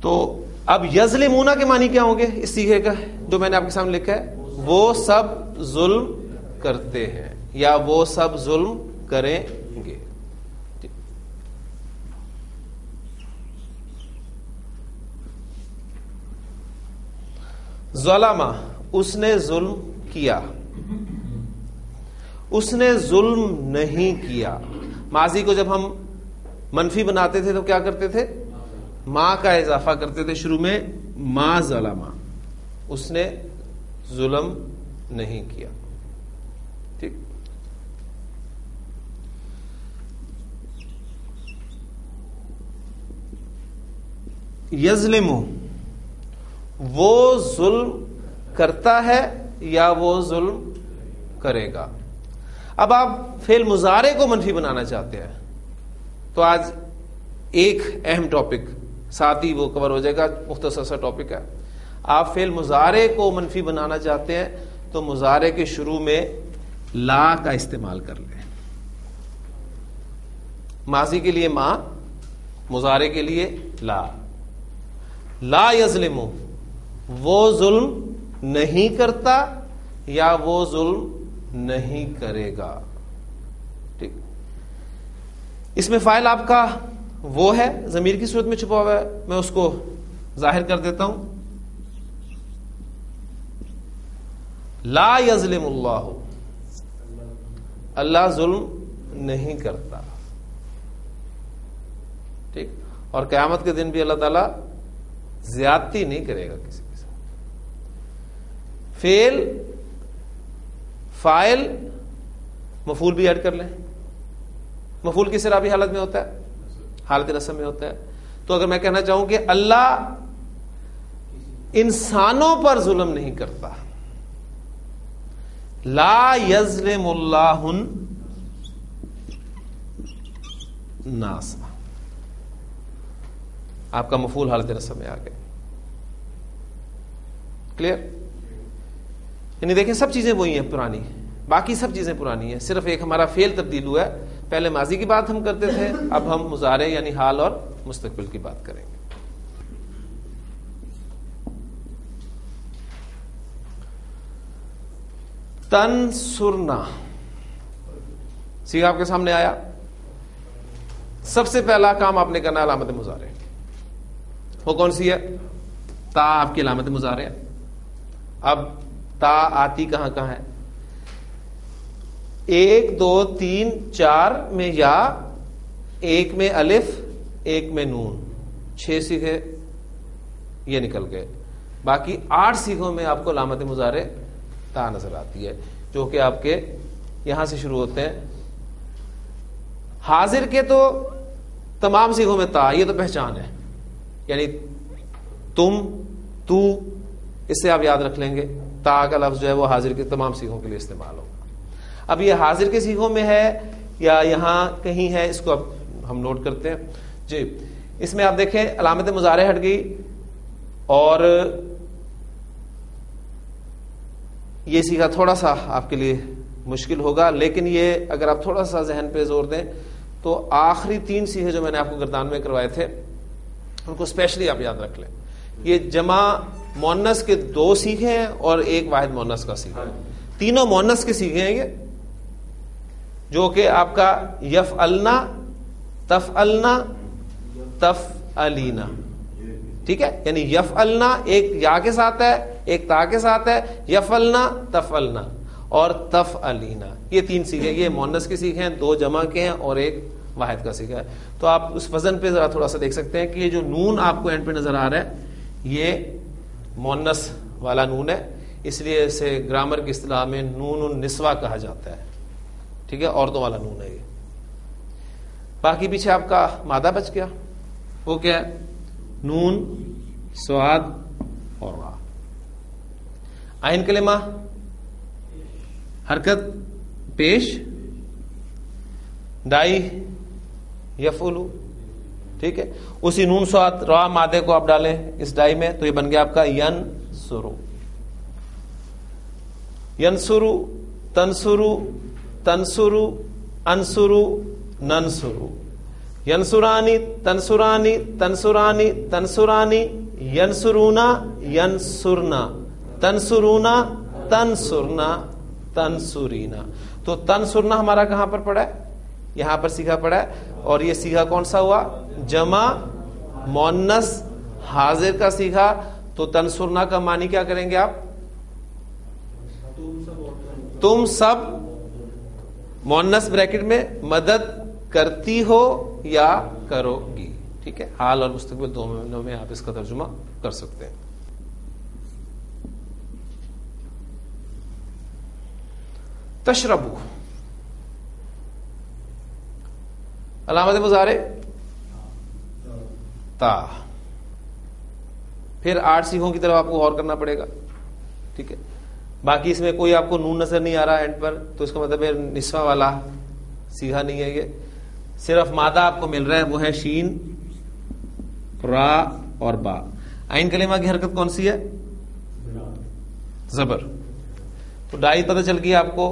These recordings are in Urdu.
تو اب یظلمون کے معنی کیا ہوں گے اس صیغے کا جو میں نے آپ کے سامنے لکھا ہے؟ وہ سب ظلم کرتے ہیں یا وہ سب ظلم کریں گے. ظلم اس نے ظلم کیا، اس نے ظلم نہیں کیا. ماضی کو جب ہم منفی بناتے تھے تو کیا کرتے تھے؟ ما کا اضافہ کرتے تھے شروع میں، ما ظلم، اس نے ظلم نہیں کیا. ٹھیک. یظلم وہ ظلم کرتا ہے یا وہ ظلم کرے گا. اب آپ فعل مضارع کو منفی بنانا چاہتے ہیں تو آج ایک اہم ٹاپک ساتھ ہی وہ کور ہو جائے گا، مختصر سا ٹاپک ہے. آپ فعل مضارع کو منفی بنانا چاہتے ہیں تو مضارع کے شروع میں لا کا استعمال کر لیں. ماضی کے لیے ما، مضارع کے لیے لا. لا یظلم وہ ظلم نہیں کرتا یا وہ ظلم نہیں کرے گا. ٹھیک. اس میں فاعل آپ کا وہ ہے ضمیر کی صورت میں چھپا ہوا ہے، میں اس کو ظاہر کر دیتا ہوں. لا یظلم اللہ، اللہ ظلم نہیں کرتا. ٹھیک. اور قیامت کے دن بھی اللہ تعالی زیادتی نہیں کرے گا کسی کے ساتھ. فعل، فاعل، مفعول بھی ایڈ کر لیں. مفعول کس اعرابی حالت میں ہوتا ہے؟ حالت نصب میں ہوتا ہے. تو اگر میں کہنا چاہوں کہ اللہ انسانوں پر ظلم نہیں کرتا، لا یظلم اللہ الناس، آپ کا مفعول حالت نصب میں آ گئے. کلیئر؟ یعنی دیکھیں سب چیزیں وہی ہیں پرانی، باقی سب چیزیں پرانی ہیں، صرف ایک ہمارا فعل تبدیل ہوا ہے. پہلے ماضی کی بات ہم کرتے تھے، اب ہم مضارع یعنی حال اور مستقبل کی بات کریں گے. تنصرنا سیغہ آپ کے سامنے آیا. سب سے پہلا کام آپ نے کرنا علامت مضارع. وہ کون سی ہے؟ تا آپ کی علامت مضارع. اب تا آتی کہاں کہاں ہے؟ 1 2 3 4 میں یا، 1 میں الف، 1 میں نون. 6 صیغے یہ نکل گئے. باقی 8 صیغوں میں آپ کو علامت مضارع تا نظر آتی ہے، جو کہ آپ کے یہاں سے شروع ہوتے ہیں. حاضر کے تو تمام صیغوں میں تا، یہ تو پہچان ہے، یعنی تم، تو، اس سے آپ یاد رکھ لیں گے. تا کا لفظ جو ہے وہ حاضر کے تمام صیغوں کے لیے استعمال ہوگا. اب یہ حاضر کے صیغوں میں ہے یا یہاں کہیں ہے، اس کو اب ہم نوٹ کرتے ہیں. جی اس میں آپ دیکھیں علامت مضارع ہٹ گئی، اور یہ صیغہ تھوڑا سا آپ کے لیے مشکل ہوگا، لیکن یہ اگر آپ تھوڑا سا ذہن پہ زور دیں تو آخری 3 صیغے جو میں نے آپ کو گردان میں کروائے تھے ان کو اسپیشلی آپ یاد رکھ لیں. یہ جمع مؤنث کے 2 صیغے ہیں اور ایک واحد مؤنث کا صیغہ ہے. تینوں مؤنث کے صیغے ہیں یہ، جو کہ آپ کا یفعلنا، تفعلنا، تفعلینا. ٹھیک ہے، یعنی یفعلنا ایک یا کے ساتھ ہے، ایک تا کے ساتھ ہے، یفعلنا، تفعلنا اور تفعلینا. یہ 3 صیغے، یہ مؤنث کے صیغے ہیں، 2 جمع کے ہیں اور ایک واحد کا صیغہ ہے. تو آپ اس وزن پہ ذرا تھوڑا سا دیکھ سکتے ہیں کہ یہ جو نون آپ کو اینڈ پہ نظر آ رہا ہے یہ مؤنث والا نون ہے، اس لیے اسے گرامر کی اصطلاح میں نون النسوہ کہا جاتا ہے. ٹھیک ہے، عورتوں والا نون ہے یہ. باقی پیچھے آپ کا مادہ بچ گیا، وہ کیا ہے؟ نون، سواد اور را. عین کلمہ حرکت پیش، ڈائی یفعلو. ٹھیک ہے، اسی نون سواد را مادے کو آپ ڈالیں اس ڈائی میں تو یہ بن گیا آپ کا ینصرو. ینصرو، تنصرو، تنصرو، انصرو، ننصرو. ینصرانی تنصرانی تنصرانی تنصرانی ینصرونا ینصرنا تنصرونا تنصرنا تنصرینا. تو تنصرنا ہمارا کہاں پر پڑا ہے؟ یہاں پر سیگا پڑا ہے. اور یہ سیگا کون سا ہوا؟ جمع مؤنث حاضر کا سیگا. تو تنصرنا کا معنی کیا کریں گے آپ؟ تم سب مؤنث بریکٹ میں مدد کرتی ہو یا کرو گی. ٹھیک ہے، حال اور مستقبل دونوں میں آپ اس کا ترجمہ کر سکتے ہیں. تشربو علامت مضارع تا. پھر 8 سیغوں کی طرف آپ کو غور کرنا پڑے گا. ٹھیک ہے، باقی اس میں کوئی آپ کو نون نظر نہیں آ رہا اینڈ پر، تو اس کا مطلب ہے نسواں والا سیغہ نہیں ہے. یہ صرف مادہ آپ کو مل رہا ہے، وہ ہے شین، را اور با. عین کلمہ کی حرکت کون سی ہے؟ زبر. تو ڈائی پتہ چل گئی آپ کو،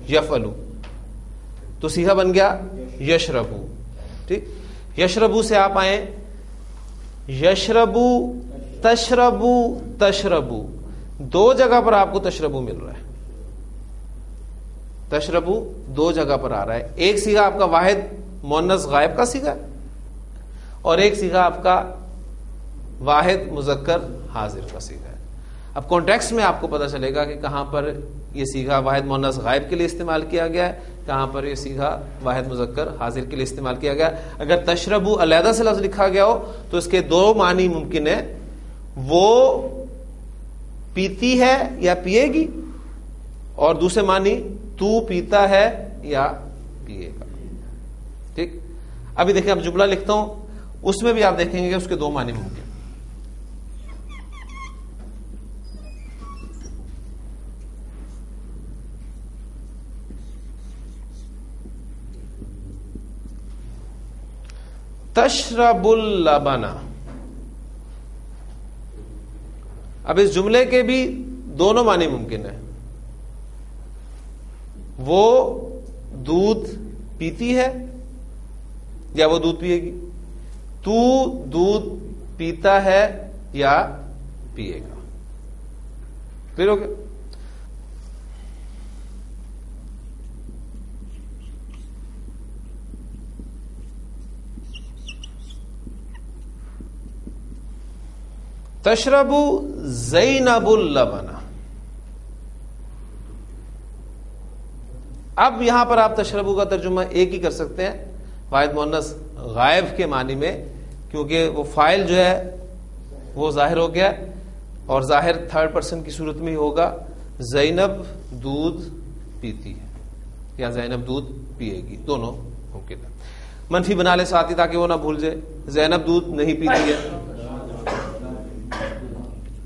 یفعلو. تو سیغہ بن گیا یشربو. ٹھیک، یشربو سے آپ آئیں یشربو تشربو تشربو. 2 جگہ پر آپ کو تشربو مل رہا ہے. تشربو 2 جگہ پر آ رہا ہے. ایک سیغہ آپ کا واحد مؤنث غائب کا سیغہ ہے، اور ایک سیغہ آپ کا واحد مذکر حاضر کا سیغہ ہے. اب کانٹیکسٹ میں آپ کو پتہ چلے گا کہ کہاں پر یہ سیغہ واحد مؤنث غائب کے لیے استعمال کیا گیا ہے، کہاں پر یہ سیغہ واحد مذکر حاضر کے لیے استعمال کیا گیا. اگر تشربو علیحدہ سے لفظ لکھا گیا ہو تو اس کے 2 معنی ممکن ہے، وہ پیتی ہے یا پیے گی، اور دوسرے معنی تو پیتا ہے یا پیے گا. ٹھیک، ابھی دیکھیں اب جملہ لکھتا ہوں، اس میں بھی آپ دیکھیں گے کہ اس کے 2 معنی ممکن. تشرب اللبن. اب اس جملے کے بھی دونوں معنی ممکن ہے. وہ دودھ پیتی ہے یا وہ دودھ پیے گی. تو دودھ پیتا ہے یا پیے گا. کلیئر ہو گیا؟ تشربو زینب اللبن. اب یہاں پر آپ تشربو کا ترجمہ ایک ہی کر سکتے ہیں، واحد مؤنث غائب کے معنی میں، کیونکہ وہ فاعل جو ہے وہ ظاہر ہو گیا، اور ظاہر 3rd پرسن کی صورت میں ہی ہوگا. زینب دودھ پیتی ہے یا زینب دودھ پیے گی، دونوں ممکن ہے. منفی بنا لے ساتھ ہی تاکہ وہ نہ بھول جائے. زینب دودھ نہیں پیتی ہے.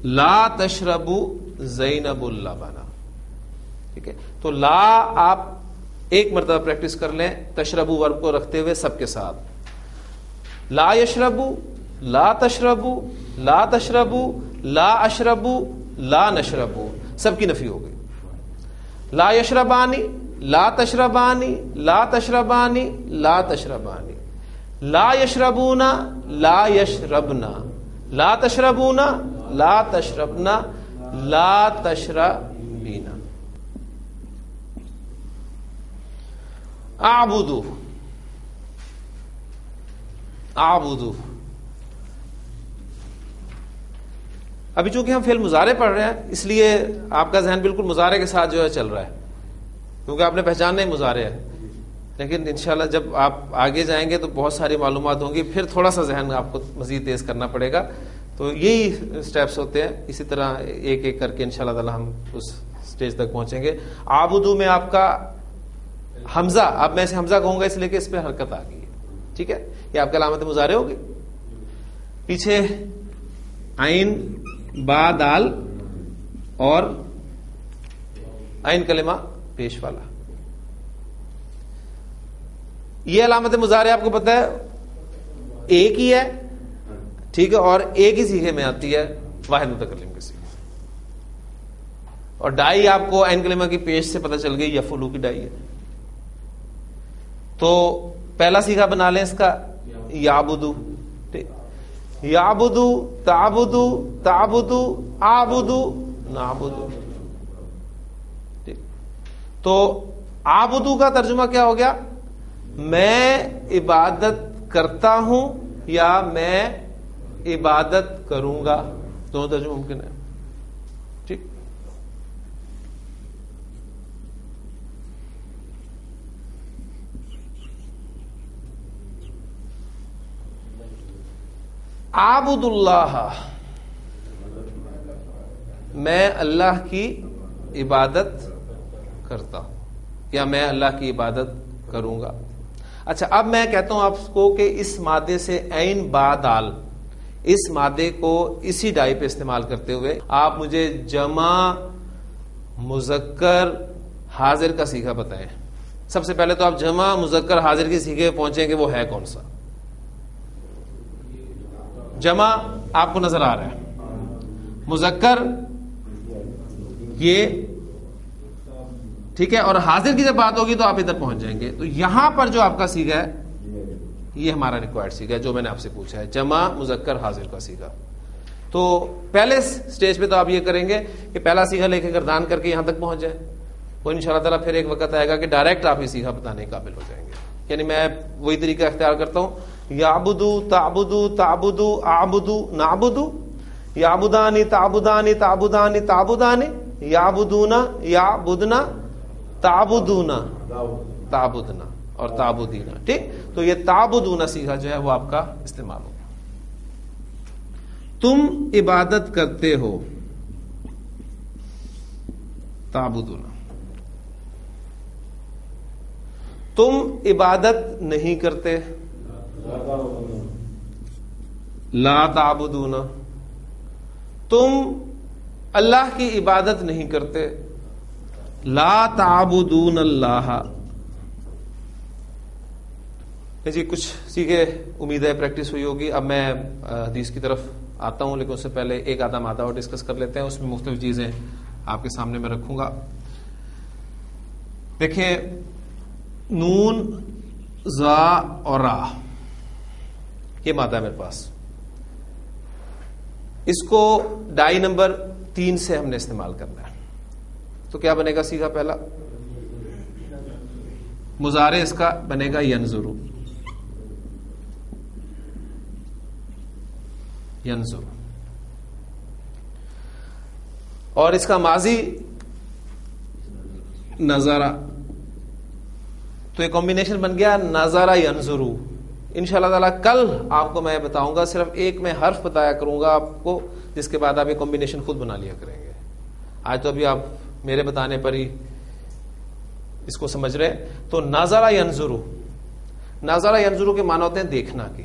لا تشربو زینب اللبن. ٹھیک ہے، تو لا آپ ایک مرتبہ پریکٹس کر لیں تشربو ورب کو رکھتے ہوئے سب کے ساتھ. لا یشربو، لا تشربو، لا تشربو، لا اشربو، لا نشربو، سب کی نفی ہو گئی. لا یشربانی، لا تشربانی، لا تشربانی، لا تشربانی. لا یشربونا، لا یشربنا. لا تشربونا، لا تشربنا، لا تشربینا. اعبدو، اعبدو. ابھی چونکہ ہم فعل مضارع پڑھ رہے ہیں اس لیے آپ کا ذہن بالکل مضارع کے ساتھ جو ہے چل رہا ہے، کیونکہ آپ نے پہچاننا ہی مضارع ہے. لیکن انشاءاللہ جب آپ آگے جائیں گے تو بہت ساری معلومات ہوں گی، پھر تھوڑا سا ذہن آپ کو مزید تیز کرنا پڑے گا. تو یہی سٹیپس ہوتے ہیں. اسی طرح ایک ایک کر کے انشاءاللہ تعالی ہم اس سٹیج تک پہنچیں گے. عابدو میں آپ کا حمزہ، اب میں اسے حمزہ کہوں گا اس لیے کہ اس پہ حرکت آ گئی ہے. ٹھیک ہے، یہ آپ کا علامت مضارع ہوگی. پیچھے عین با دال اور عین کلمہ پیش والا، یہ علامت مضارع آپ کو پتہ ہے ایک ہی ہے. ٹھیک ہے، اور ایک ہی صیغے میں آتی ہے، واحد متکلم کے صیغے. اور ڈائی آپ کو عین کلمہ کی پیش سے پتہ چل گئی، یفعلو کی ڈائی ہے. تو پہلا سیغہ بنا لیں اس کا یعبدو. ٹھیک, یعبدو تعبدو تعبدو عابدو نعبدو. ٹھیک, تو عابدو کا ترجمہ کیا ہو گیا؟ میں عبادت کرتا ہوں یا میں عبادت کروں گا, دونوں ترجمہ ممکن ہے. ٹھیک, عابد اللہ, میں اللہ کی عبادت کرتا ہوں یا میں اللہ کی عبادت کروں گا. اچھا, اب میں کہتا ہوں آپ کو کہ اس مادے سے عین با دال, اس مادے کو اسی ڈائی پہ استعمال کرتے ہوئے آپ مجھے جمع مذکر حاضر کا صیغہ بتائیں. سب سے پہلے تو آپ جمع مذکر حاضر کے صیغے پہنچیں کہ وہ ہے کون سا. جمع آپ کو نظر آ رہا ہے, مذکر یہ ٹھیک ہے, اور حاضر کی جب بات ہوگی تو آپ ادھر پہنچ جائیں گے. تو یہاں پر جو آپ کا صیغہ ہے یہ ہمارا ریکوائرڈ صیغہ ہے جو میں نے آپ سے پوچھا ہے, جمع مذکر حاضر کا صیغہ. تو پہلے سٹیج پہ تو آپ یہ کریں گے کہ پہلا صیغہ لے کے گردان کر کے یہاں تک پہنچ جائیں. وہ انشاءاللہ تعالیٰ پھر ایک وقت آئے گا کہ ڈائریکٹ آپ یہ صیغہ بتانے کے قابل ہو جائیں گے. یعنی میں وہی طریقہ اختیار کرتا ہوں, یعبدو تعبدو تعبدو اعبدو نعبدو, یعبدانی تعبدانی تعبدانی تعبدانی, یعبدونا یعبدنا تعبدونا تعبدنا اور تعبدینا. ٹھیک, تو یہ تعبدونا صیغہ جو ہے وہ آپ کا استعمال ہوگا. تم عبادت کرتے ہو, تعبدونا. تم عبادت نہیں کرتے, لا تعبدونا. تم اللہ کی عبادت نہیں کرتے, لا تعبدون اللہ. جی کچھ سیکھے, امید ہے پریکٹس ہوئی ہوگی. اب میں حدیث کی طرف آتا ہوں, لیکن اس سے پہلے ایک آدھا مادہ اور ڈسکس کر لیتے ہیں. اس میں مختلف چیزیں آپ کے سامنے میں رکھوں گا. دیکھیں, نون زا اور را, یہ مادہ ہے میرے پاس. اس کو ڈائی نمبر 3 سے ہم نے استعمال کرنا ہے. تو کیا بنے گا صیغہ پہلا؟ مضارع اس کا بنے گا ینظرو. ینظرو. اور اس کا ماضی نظرہ. تو یہ کمبینیشن بن گیا نظرہ ینظرو. انشاءاللہ تعالیٰ کل آپ کو میں بتاؤں گا, صرف ایک میں حرف بتایا کروں گا آپ کو, جس کے بعد آپ یہ کمبینیشن خود بنا لیا کریں گے. آج تو ابھی آپ میرے بتانے پر ہی اس کو سمجھ رہے. تو نظرہ ینظرو, نظرہ ینظرو کے معنی ہوتے ہیں دیکھنا کے.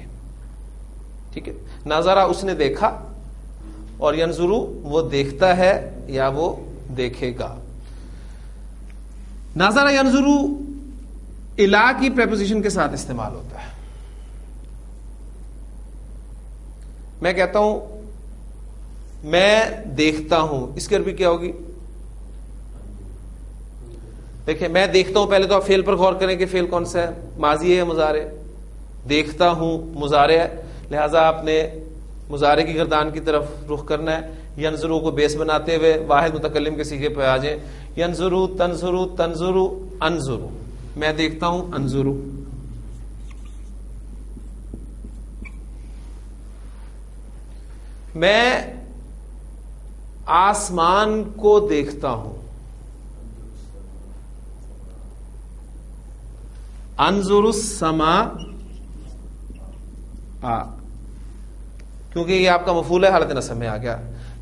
ٹھیک ہے, نظرہ اس نے دیکھا, اور ینظرو وہ دیکھتا ہے یا وہ دیکھے گا. نظرہ ینظرو الا کی پریپوزیشن کے ساتھ استعمال ہوتا ہے. میں کہتا ہوں میں دیکھتا ہوں, اس کی عربی کیا ہوگی؟ دیکھیں, میں دیکھتا ہوں, پہلے تو آپ فعل پر غور کریں کہ فعل کون سا ہے, ماضی ہے مضارع. دیکھتا ہوں مضارع ہے, لہذا آپ نے مضارع کی گردان کی طرف رخ کرنا ہے. ینظرو کو بیس بناتے ہوئے واحد متکلم کے صیغے پہ آ جائیں. ینظرو تنظرو تنظرو انظرو. میں دیکھتا ہوں انظرو. میں آسمان کو دیکھتا ہوں, انظر السماء. کیونکہ یہ آپ کا مفعول ہے, حالت نصب میں آ گیا.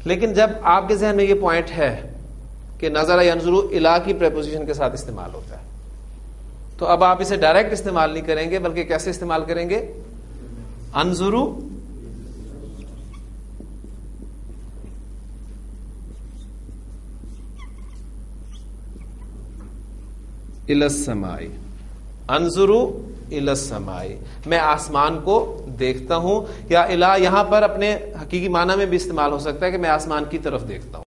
لیکن جب آپ کے ذہن میں یہ پوائنٹ ہے کہ نظر ینظر الا کی پریپوزیشن کے ساتھ استعمال ہوتا ہے, تو اب آپ اسے ڈائریکٹ استعمال نہیں کریں گے, بلکہ کیسے استعمال کریں گے؟ انظرو الی السماء. انظرو الی السماء, میں آسمان کو دیکھتا ہوں. یا الا یہاں پر اپنے حقیقی معنی میں بھی استعمال ہو سکتا ہے کہ میں آسمان کی طرف دیکھتا ہوں.